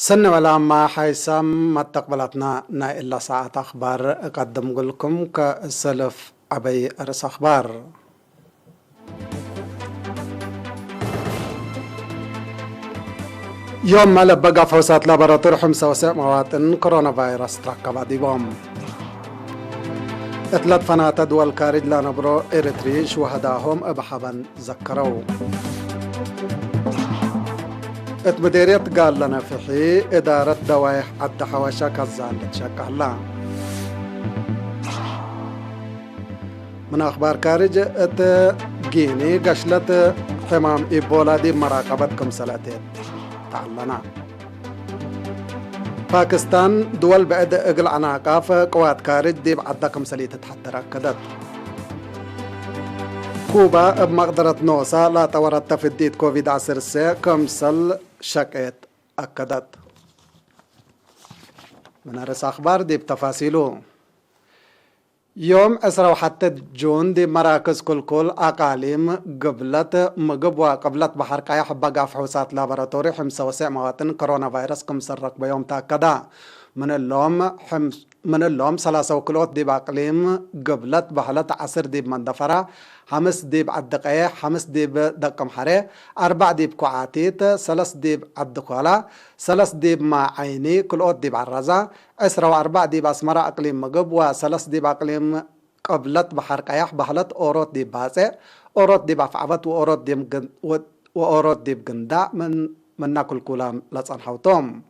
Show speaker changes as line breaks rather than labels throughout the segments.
سنة ولا ما حيسام ما تقبلتنا نا إلا ساعة أخبار أقدم لكم كسلف أبي أرس أخبار. يوم ما لبقى فوسات لابراتور حمسة وسع مواطن كورونا فيروس تركب ديبوم. ثلاث فنات دول كارج لانبرو إريتريش وهداهم أبحبا ذكروا. مديرية قال لنا فحي إدارة دوايح عد حواشا كزان لتشكه الله. من أخبار كارج جيني قشلت حمام إيبولا دي مراقبتكم سلاتين تعلنا. باكستان دول بعد اقل عناقاف قوات كارج دي بعدكم سليت تحتر أكدت. كوبا بمقدرة نوسا لا تورط تفديد كوفيد 10 كمسل شكيت أكدت. من أرس أخبار دي بتفاصيله. يوم 21 جون دي مراكز كل أقاليم قبلت مقب وقبلت بحر قايح بقى فحوصات لابراتوري حمسة وسع مواطن كورونا فيروس كمسل رقب يوم تأكدا. من اللوم 3 وكلوت دي بأقليم قبلت بحلت 10 دي بمندفرة 5 دي بعد قايح 5 دي بدقم حري 4 دي بكوعاتيت 3 دي بعد قوالا 3 دي مع عيني كلوت دي بعرزة 4 دي بأسمرة أقليم مقب و3 دي بأقليم قبلت بحر قايح بحلت أوروت دي باسع أوروت دي بفعبت وأوروت دي بقنداء من ناكل كلام لصنحوتهم.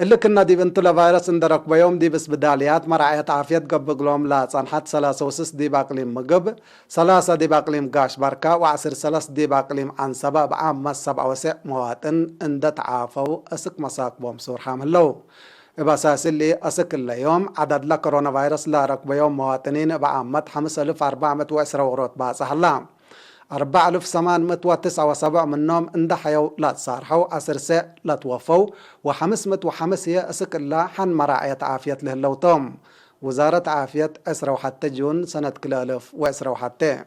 اللي كنا دي بنتو لفيروس اندرك بيوم دي بس بداليات مرعية عافية قب قلوم لا صنحت 3 دي باقليم مقب 3 دي باقليم قاش بركة وعسر 3 دي باقليم عن سبب عام 7 مواطن اند تعافوا اسك مساق بوم سور حامل لو باساس اللي اسك اليوم عدد لا كورونا فيروس لا ركب يوم مواطنين بعامة 5410 ورot باصح الله 4809 منهم اندحيوا لا تصارحوا 10 لا توفوا و505 اسك الله حن مراعية عافية لهلوتهم. وزارة عافية 21 جون سنة 2021.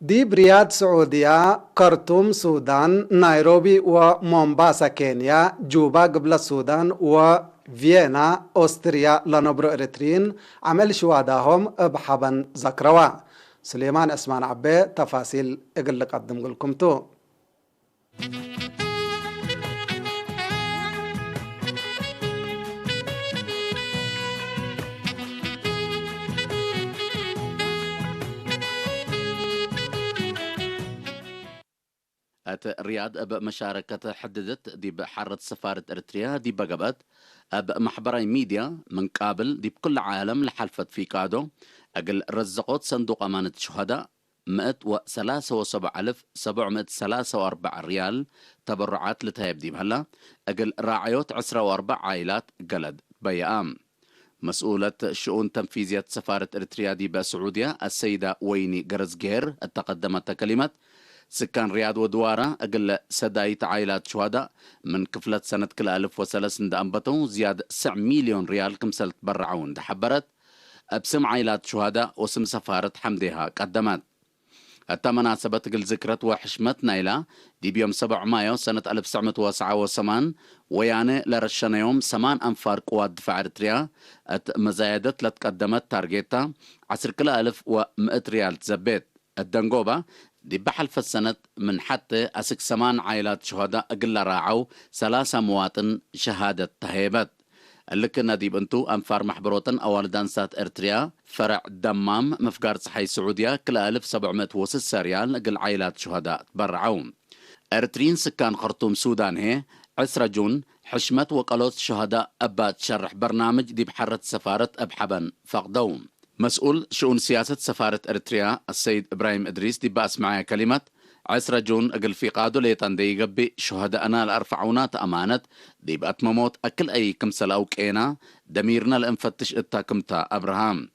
دي برياد سعودية خرطوم سودان نيروبي ومومباسا كينيا جوبا قبل السودان وفيينا أستريا لنبرو إريترين عمل شواداهم بحبا ذكروا. سليمان اسمان عبي تفاصيل اقل قدم لكم تو.
رياض أب مشاركة حددت دي بحرة سفارة إريتريا دي بقبت أب محبري ميديا من قابل دي بكل عالم لحلفت في كادو أقل رزقوت صندوق أمانة شهداء 173,743 ريال تبرعات لتهيب دي بهلا أقل راعيوت 14 عائلات قلد بيام. مسؤولة شؤون تنفيذية سفارة إريتريا دي بسعودية السيدة ويني قرزقير تقدمت كلمة سكان رياض ودوارة أقل سدايت عائلات شهداء من كفلة سنة كل 1003 دا أنبتو زيادة 9 مليون ريال كمسل تبرعون دا حبرت بسم عائلات شهداء وسم سفارة حمدها قدمت. حتى مناسبة قل ذكرت وحشمت نايلة دي بيوم 7 مايو سنة 1979 ويعني لرشنا يوم 8 أنفار قوات دفاع إريتريا مزايدت لتقدمت تارجيتا 10,100 ريال تزبيت الدنقوبة دي بحلف السنة من حتى أسك 8 عائلات شهداء أقل راعوا 3 مواطن شهادة تهيبت. اللي كنا دي بنتو أنفار محبروتن أول دانسات إريتريا فرع دمام مفقار صحي سعودية كل 1706 ريال أقل عائلات شهداء تبرعوا. إريتريين سكان خرطوم سودان هي 10 جون حشمت وقالوت شهداء أبات شرح برنامج دي بحرة سفارة أبحبن فقدوم. مسؤول شؤون سياسة سفارة إريتريا السيد إبراهيم إدريس دي باس معايا كلمة 10 جون أقل في قادو ليتان دي يقبي شهداءنا الأرفعونات أمانة دي بقت مموت أكل أي كمسل أو كينا دميرنا لأنفتش إتا أبراهام.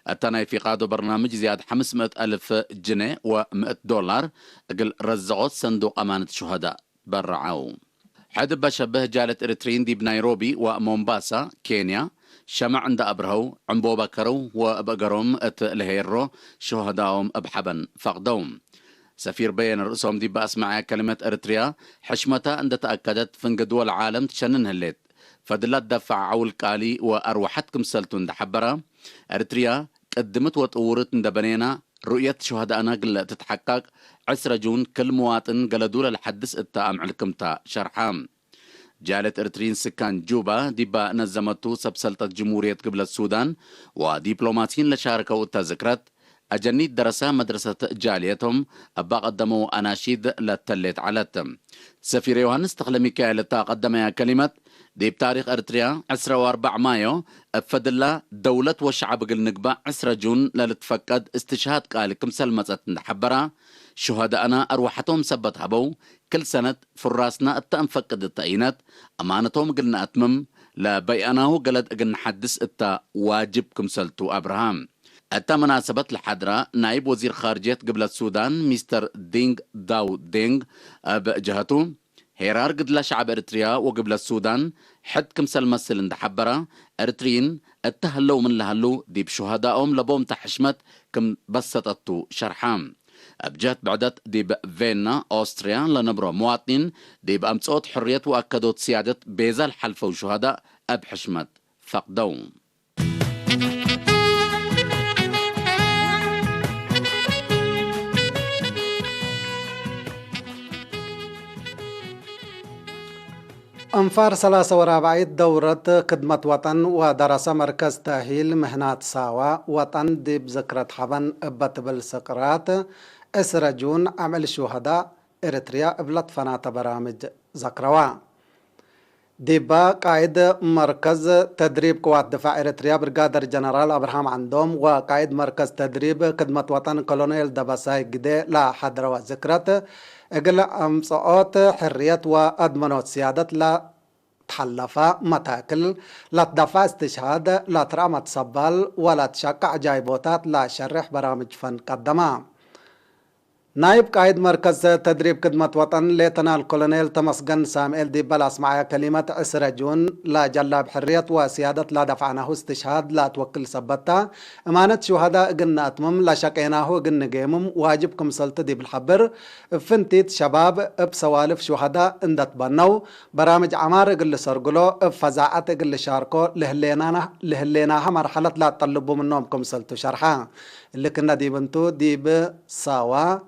أتانا في قادو برنامج زياد 500,000 جنيه و100 دولار أقل رزقوت صندوق أمانة شهداء برعاو. حد بشبه جالة إريتريين دي بنيروبي ومومباسا كينيا شمع عند أبرهو عمبو بكرو وبقرهم لهيرو شهداهم أبحبا فقدوم سفير بين رؤسهم دي بأسمع كلمة أريتريا حشمتها عند تأكدت فنقدوا العالم تشنن هليت فدلت دفع عول كالي وأروحتكم سلتون دحبرا أريتريا قدمت وطورت ندبنينا رؤية شهداءنا قل تتحقق 10 جون كل مواطن قلدوا للحدث التأم علكمتا شرحام جالة إرترين سكان جوبا ديبا نظمتو سبسلطة جمهورية قبل السودان وديبلوماسيين لشاركوا التذكرت أجنيد درسا مدرسة جاليتهم أبا قدموا أناشيد لتلت علتهم سفير يوهانس تخلى ميكائيل قدم كلمة دي بتاريخ أريتريا 14 مايو أفدلا دولة وشعب النقبة 10 جون للتفقد استشهاد قال كمسل مسأت نحبرا شهداءنا أروحتهم سبت هبو كل سنة فراسنا التأنفقد التأينات أمانتهم قلنا أتمم لبيئناه قلد أقن حدث التا واجب كمسلتو أبراهام التا مناسبة الحضرة نائب وزير خارجية قبل السودان مستر دينغ داو دينغ بجهته هيرار قد لشعب إريتريا وقبل السودان حد كمسل مسل اندحبرا إريتريين اتهلو من لهلو دي بشهدائهم لبوم تحشمت كم بسطتو شرحام أبجات بعدت دي بفينا أوستريا لنبرو مواطنين دي بأمتصوت حرية وأكدوت سيادة بيزا الحلفة وشهداء أبحشمت فقدوم
أنفار 43 دورة خدمة وطن ودراسة مركز تأهيل مهنات ساوا وطن دي بذكرة حبن بتبل سقرات 10 جون عمل شهداء إريتريا بلط فنات برامج ذكروا ديبا قائد مركز تدريب قوات دفاع إريتريا برغادر جنرال أبراهام عندهم وقائد مركز تدريب خدمة وطن كولونيل دباساي قدي لا حضروا ذكرت اقل امصاءات حرية وادمنوت سيادة لا تحلفا متاكل لا تدفع استشهاد لا ترامت صبال ولا تشقع جايبوتات لا شرح برامج فن قدما نائب قائد مركز تدريب خدمة وطن ليتنال كولونيل تمسقن سامئيل دي بلاس معايا كلمة 10 جون لا جلاب حرية وسيادة لا دفعناه استشهاد لا توكل سبتا امانة شهداء قلنا اتمم لا شقيناه قلنا قيمم واجبكم سلطة دي بالحبر فنتيت شباب بسوالف شهداء اندت بنو برامج عمار قل سرقلو فزاعات قل شاركو لهليناها مرحلة لا تطلبوا منهم سلطة شرحا اللي كنا دي بنتو دي بساوا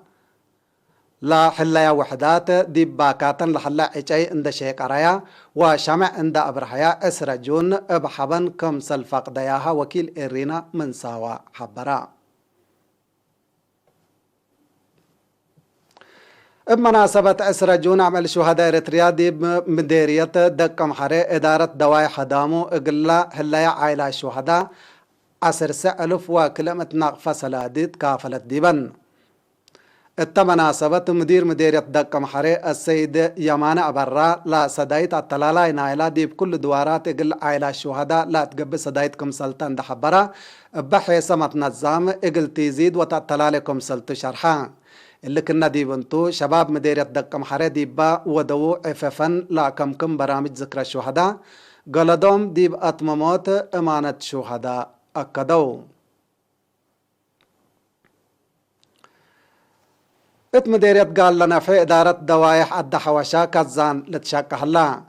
لا حلايا وحدات دي باكاتا لحلا عجاي عند شيك عرايا وشمع عند أبرحيا 10 جون بحبن كم سلفاق دياها وكيل إيرينا من ساوا حبرا بمناسبة 10 جون عمل شهداء إريتريا دي بمديرية دقم حري إدارة دواي حدامو إقلا حلايا عائلة الشهداء 10,000 وكلمة ناقفة سلاديد كافلت ديبن التمناسبة مدير مديرية دقم حري السيد يمان أبرا لا سدايت التلالا نايلا دي بكل دوارات اقل عائلة الشهداء لا تقبل سدايتكم سلطان دحبرا بحيث متنظم اقل تزيد وتتلالكم سلط شرحان اللي كنا دي بنتو شباب مديرية دقم حري دي با ودو عففن لا كم برامج ذكر الشهداء قلدهم دي بأتمموت امانة شهداء أكدو مديرية قال لنا في إدارة دوايح الدحوشا كزان لتشاك هلا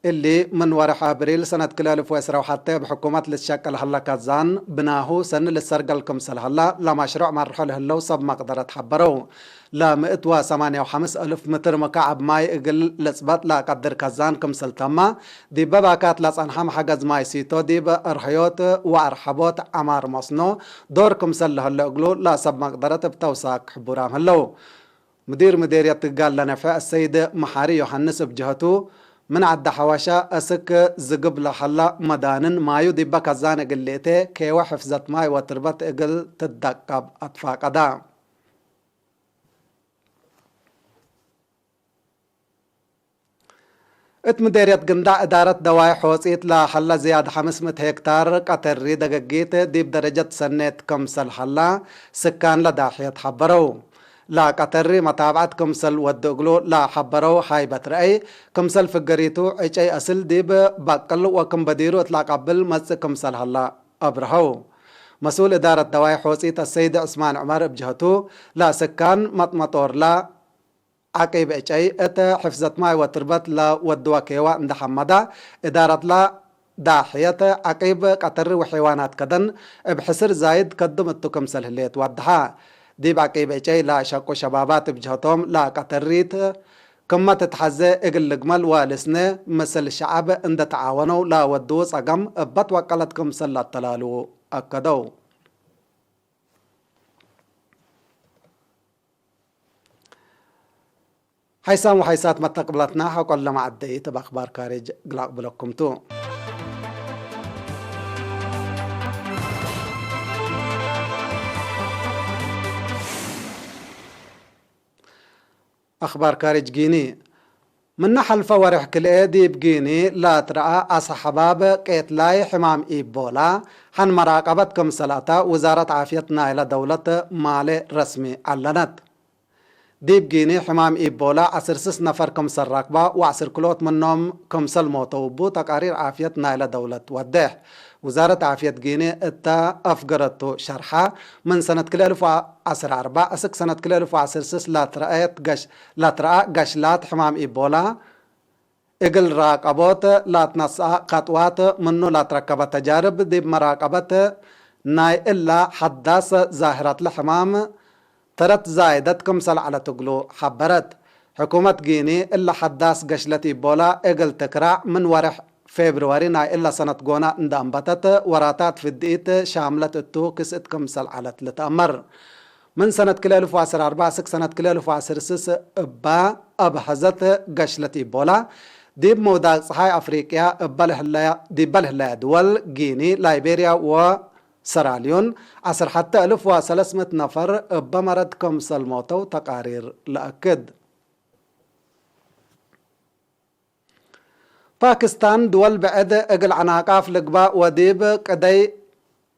اللي من ورح أبريل سنة 2010 وحتى بحكومة لتشاك هلا كزان بناهو سنة للسرقل كمسل هلا لمشروع مرحل هلا وصب مقدرة حبرو لا 158,000 متر مكعب ماي اقل لسبات لا قدر كزان كمسل تما دي بباكات لصنحام حجز ماي سيتو دي بأرحيوت وأرحبوت عمار مصنو دور كمسل هلا اقلو لا سب مقدرة بتوساك حبورام هلو مدير مديرية قال لنا السيد محاري يوحنس بجهته من عد حواشا أسك زقب لحلا مدانن مايو دي بكزان قليته كيوا حفظت ماي وتربط اقل تدقب أطفاق دا مديرية قنداء إدارة دواي حوصيت لحلا زياد 500 هكتار قطري دقاقيت دي بدرجة سنة كمسل حلا سكان لداحية حبرو لا قطري متابعة كمسل ودقلو لا حبرو حايبت رأي كمسل فقريتو اي أسل ديب بقل وكم بديرو اطلاق قبل مز كمسل هلا أبرهو مسؤول إدارة دواي حوصيت السيد عثمان عمر بجهتو لا سكان مطمطور لا عقيب اي اتا حفظت ماي وتربت لا ودوا كيوا عند حمدا إدارة لا داحية عقيب قطر وحيوانات كدن بحسر زايد قدم التكم سلهليت ودها دي بعقيب اي لا شاكو شبابات بجهتهم لا قطريت كما تتحزى اقل لقمل والسنة مثل الشعب عند تعاونوا لا ودو صقم بط وقلتكم سلا التلالو أكدو حيسام وحيسات ما تقبلتنا حقل لما عديت بأخبار كارج قلاق بلكم تو أخبار كارج جيني من نحل فورح كل ايدي بجيني لا ترى أصحباب قيتلاي حمام إيبولا حن مراقبتكم سلاتا وزارة عافيتنا إلى دولة مالي رسمي علنت دي بجيني حمام إيبولا عسر سس نفر كمسل راكبا وعسر كلوت منهم كمسل موتو بو تقارير عافيتنا إلى دولة وديح وزارة عافية جيني اتا افقرتو شرحة من سنة كل 2014 اسك سنة كل 2016 لا ترأى قشلات حمام إيبولا اقل راقبوت لا تنصى خطوات منو لا تركب تجارب دي مراقبة ناي إلا حداث ظاهرة الحمام ترت زايدت كمسل على تقلو حبرت حكومة جيني إلا حداث قشلة إيبولا اقل تكرع من ورح فبراير إلا سنة قونا اندنبتت وراتات في الدقيت شاملة التو كسئت كمسل على تلتأمر من سنة كل 2014 سنة كل 2016 با أبحزت قشلة إيبولا ديب مودا صحاي أفريقيا بله دول جيني لايبيريا و سراليون عصر حتى 1300 نفر بمرض كمسل موتو تقارير لأكد باكستان دول بعد اقل عناقاف لقباء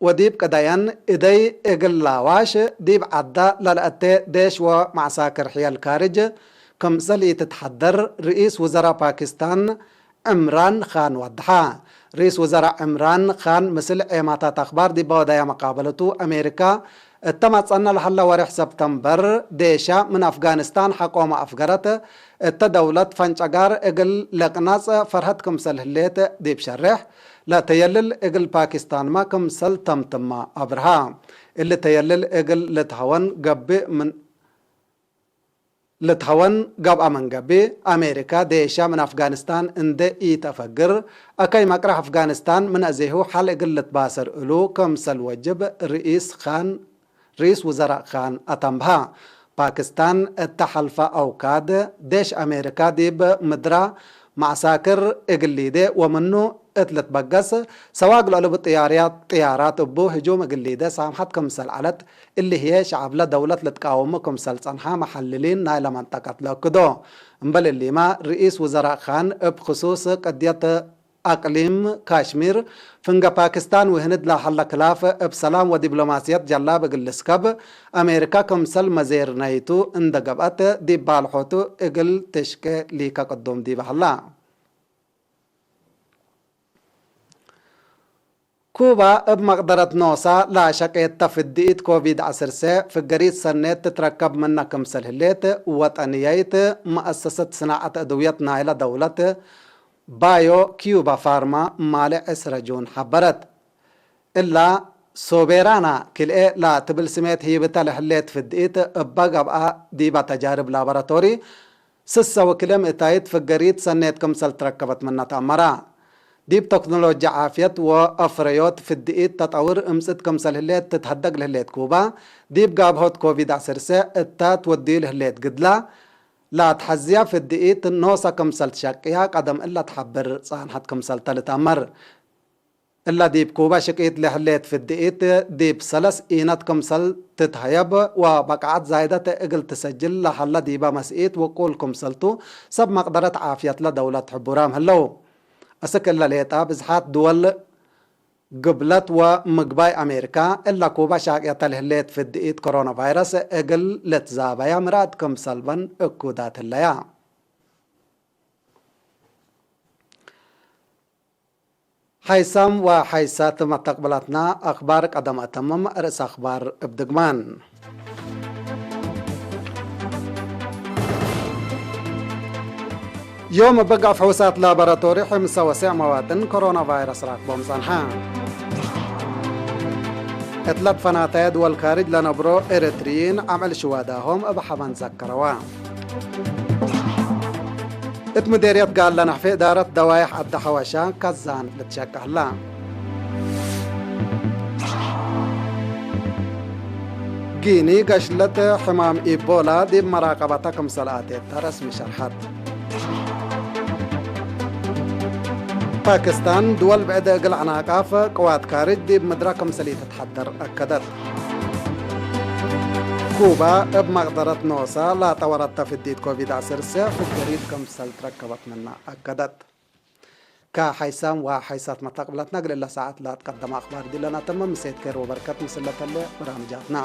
وديب قديان إدي اقل لاواش ديب عدا للأتي ديش ومعساكر حيال كارج كمسلي تتحضر رئيس وزراء باكستان عمران خان وضحا رئيس وزراء عمران خان مثل ايماتات اخبار دي بودايا مقابلته امريكا التمت أن لحلا ورح سبتمبر ديشا من أفغانستان حكومة أفغرت التدولة فانشاقار اقل لقناص فرحت كمسل هليت ديب شرح لا تيلل اقل باكستان ما كمسل تمتما أبرها اللي تيلل اقل لتهون قب أمن قبي أمريكا ديشا من أفغانستان اند تفقر أكاي مقرح أفغانستان من أزيهو حال اقل باسر ألو كمسل وجب رئيس وزراء خان أتمبها باكستان التحلفة أوكاد ديش أمريكا ديب مدرا معساكر إقليدة ومنو اتلت بقص سواق لألو طيارات أبو هجوم إقليدة سامحت كمسل علت اللي هي شعب دولة لتقاوم كمسل صنحا محللين نايلة منطقة لكدو مبل اللي ما رئيس وزراء خان بخصوص قضية أقليم كاشمير فنجا باكستان وهند لا حل خلاف بسلام ودبلوماسية جلاب قلسكب أمريكا كمسل مزير نايتو اندقبت دي بالحوتو اقل تشكي ليكا قدوم دي بحلا كوبا بمقدرة نوسا لا شك يتفديت كوفيد 19 في الجريد سنة تتركب منها كمسل هليت وطنيات مؤسسة صناعة أدويتنا إلى دولة بايو كيوبا فارما مالع اسرجون حبرت إلا سوبيرانا كل لا تبل سميت هي بتالحليت في الدقيت بقى ديبا تجارب لابراتوري سسا وكلم اتايت في الجريد سنة كمسل تركبت منها تأمرا ديب تكنولوجيا عافيت وأفريوت في الدقيت تطور امسد كمسل هليت تتهدق لهليت كوبا ديب قاب هوت كوفيد 19 التات ودي لهليت قدلا لا تحزيا في الدقيت نوسا كمسل شاقيا قدم إلا تحبر صانحت كمسل تلتامر إلا ديب كوبا شقيت لحليت في الدقيت ديب سلس إينات كمسل تتهيب وبقعات زايدة اقل تسجل لحلا ديبا مسئيت وقول كمسلتو سب مقدرة عافية لدولة حبورام هلو أسك إلا ليتا بزحات دول قبلت ومقباي أمريكا إلا كوبا شاقية الهليت في الدقيت كورونا فيروس إقل لتزابيا مرادكم سلبا أكودات الليا حيسام وحيسات مستقبلاتنا أخبار قدم أتمم رأس أخبار ابدقمان يوم بقى فحوصات لابراتوري حمسة وسع مواد كورونا فيروس راكبهم صنحان اتلت فناتيد والخارج لنبرو إريتريين عمل شواداهم بحبان ذكروا اتمديريت قال لنا في إدارة دوايح الدحوشة كزان لتشكه الله جيني قشلت حمام إيبولا دي مراقبتكم صلاتي رسمي شرحت باكستان دول بعد قل عناقاف قوات كارج دي بمدركم سلي تتحضر أكدت كوبا بمقدرة نوسا لا تورط في الديد كوفيد 19 في الجريد كم سل تركبت منا أكدت كحيسام وحيسات مستقبلات نقل إلا ساعات لا تقدم أخبار دي لنا تمام سيد كير وبركات مسلة اللي برامجاتنا